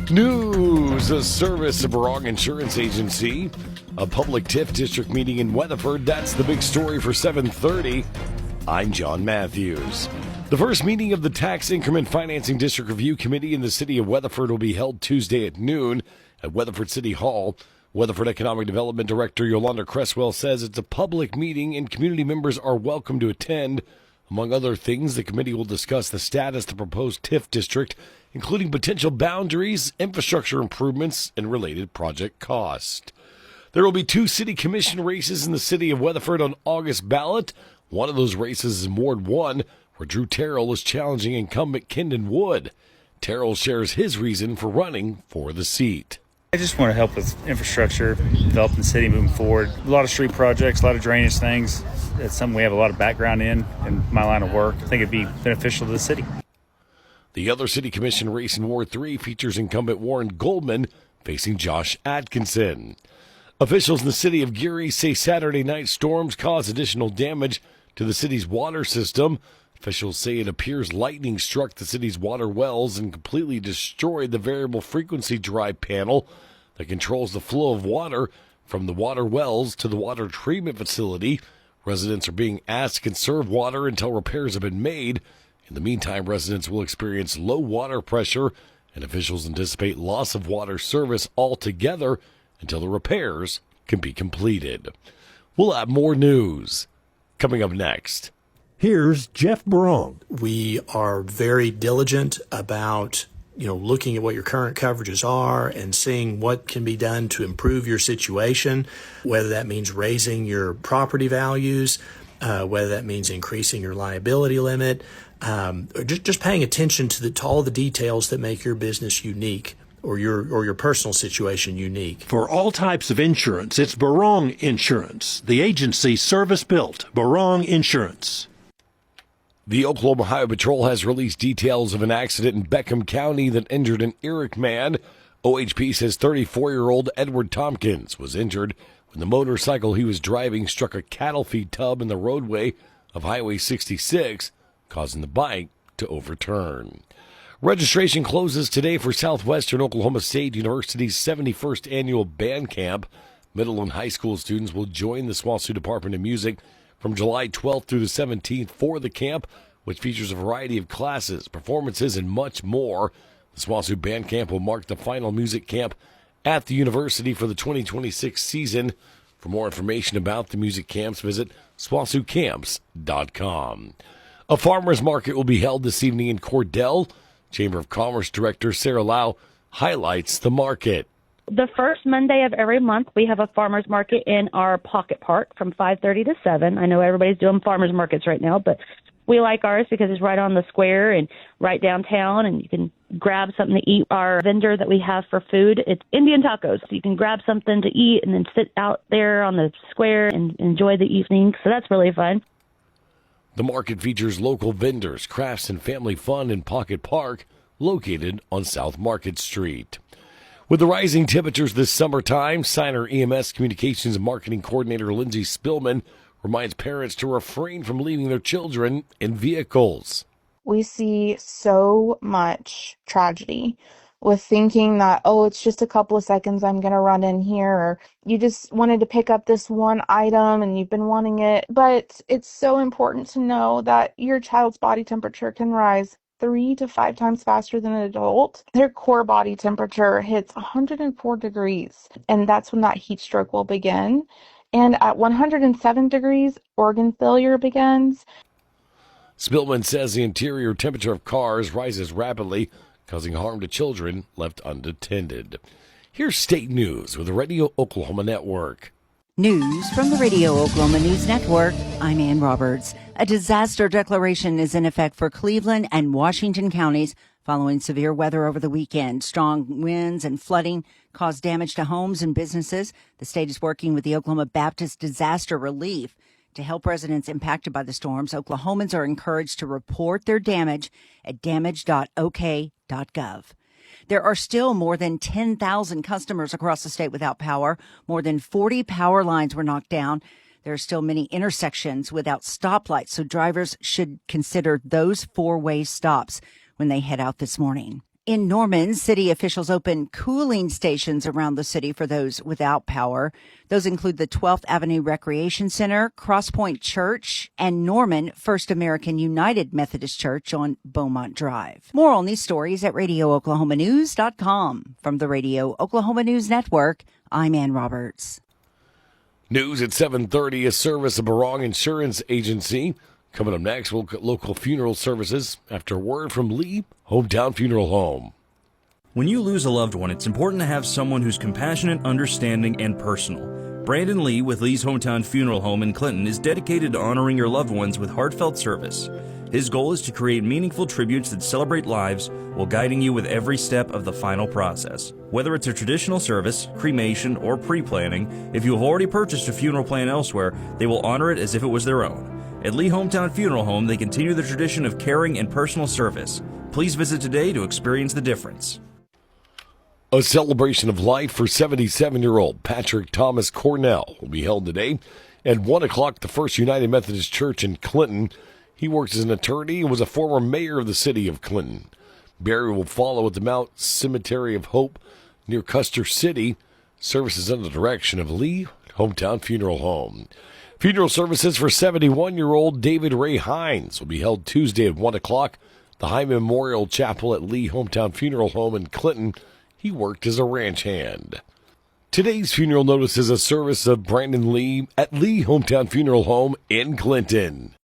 News, a service of Barong Insurance Agency, a public TIF district meeting in Weatherford. That's the big story for 7:30. I'm John Matthews. The first meeting of the Tax Increment Financing District Review Committee in the city of Weatherford will be held Tuesday at noon at Weatherford City Hall. Weatherford Economic Development Director Yolanda Cresswell says it's a public meeting and community members are welcome to attend. Among other things, the committee will discuss the status of the proposed TIF district, including potential boundaries, infrastructure improvements, and related project cost. There will be 2 city commission races in the city of Weatherford on August ballot. One of those races is in Ward 1, where Drew Terrell is challenging incumbent Kendon Wood. Terrell shares his reason for running for the seat. I just want to help with infrastructure, developing the city moving forward. A lot of street projects, a lot of drainage things. It's something we have a lot of background in my line of work. I think it'd be beneficial to the city. The other city commission race in Ward 3 features incumbent Warren Goldman facing Josh Atkinson. Officials in the city of Geary say Saturday night storms caused additional damage to the city's water system. Officials say it appears lightning struck the city's water wells and completely destroyed the variable frequency drive panel that controls the flow of water from the water wells to the water treatment facility. Residents are being asked to conserve water until repairs have been made. In the meantime, residents will experience low water pressure, and officials anticipate loss of water service altogether until the repairs can be completed. We'll have more news coming up next. Here's Jeff Barong. We are very diligent about, looking at what your current coverages are and seeing what can be done to improve your situation, whether that means raising your property values, whether that means increasing your liability limit, or just paying attention to all the details that make your business unique or your personal situation unique. For all types of insurance, it's Barong Insurance, the agency service-built Barong Insurance. The Oklahoma Highway Patrol has released details of an accident in Beckham County that injured an Eric man. OHP says 34-year-old Edward Tompkins was injured when the motorcycle he was driving struck a cattle feed tub in the roadway of Highway 66, causing the bike to overturn. Registration closes today for Southwestern Oklahoma State University's 71st annual band camp. Middle and high school students will join the SWOSU Department of Music from July 12th through the 17th for the camp, which features a variety of classes, performances, and much more. The SWOSU Band Camp will mark the final music camp at the university for the 2026 season. For more information about the music camps, visit SWOSUcamps.com. A farmer's market will be held this evening in Cordell. Chamber of Commerce Director Sarah Lau highlights the market. The first Monday of every month, we have a farmer's market in our Pocket Park from 5:30 to 7. I know everybody's doing farmer's markets right now, but we like ours because it's right on the square and right downtown, and you can grab something to eat. Our vendor that we have for food, it's Indian tacos. So you can grab something to eat and then sit out there on the square and enjoy the evening. So that's really fun. The market features local vendors, crafts, and family fun in Pocket Park, located on South Market Street. With the rising temperatures this summertime, Signer EMS Communications and Marketing Coordinator Lindsay Spillman reminds parents to refrain from leaving their children in vehicles. We see so much tragedy with thinking that, it's just a couple of seconds, I'm going to run in here, or you just wanted to pick up this one item and you've been wanting it. But it's so important to know that your child's body temperature can rise 3 to 5 times faster than an adult. Their core body temperature hits 104 degrees, and that's when that heat stroke will begin. And at 107 degrees, organ failure begins. Spillman says the interior temperature of cars rises rapidly, causing harm to children left unattended. Here's state news with the Radio Oklahoma Network. News from the Radio Oklahoma News Network. I'm Ann Roberts. A disaster declaration is in effect for Cleveland and Washington counties following severe weather over the weekend. Strong winds and flooding caused damage to homes and businesses. The state is working with the Oklahoma Baptist Disaster Relief to help residents impacted by the storms. Oklahomans are encouraged to report their damage at damage.ok.gov. There are still more than 10,000 customers across the state without power. More than 40 power lines were knocked down. There are still many intersections without stoplights, so drivers should consider those four-way stops when they head out this morning. In Norman, city officials opened cooling stations around the city for those without power. Those include the 12th Avenue Recreation Center, Crosspoint Church, and Norman First American United Methodist Church on Beaumont Drive. More on these stories at RadioOklahomaNews.com. From the Radio Oklahoma News Network, I'm Ann Roberts. News at 7:30, a service of Barong Insurance Agency. Coming up next, we'll get local funeral services after word from Lee Hometown Funeral Home. When you lose a loved one, it's important to have someone who's compassionate, understanding, and personal. Brandon Lee with Lee's Hometown Funeral Home in Clinton is dedicated to honoring your loved ones with heartfelt service. His goal is to create meaningful tributes that celebrate lives while guiding you with every step of the final process. Whether it's a traditional service, cremation, or pre-planning, if you have already purchased a funeral plan elsewhere, they will honor it as if it was their own. At Lee Hometown Funeral Home, they continue the tradition of caring and personal service. Please visit today to experience the difference. A celebration of life for 77-year-old Patrick Thomas Cornell will be held today at 1 o'clock at the First United Methodist Church in Clinton. He works as an attorney and was a former mayor of the city of Clinton. Burial will follow at the Mount Cemetery of Hope near Custer City. Services under the direction of Lee Hometown Funeral Home. Funeral services for 71-year-old David Ray Hines will be held Tuesday at 1 o'clock. The High Memorial Chapel at Lee Hometown Funeral Home in Clinton. He worked as a ranch hand. Today's funeral notice is a service of Brandon Lee at Lee Hometown Funeral Home in Clinton.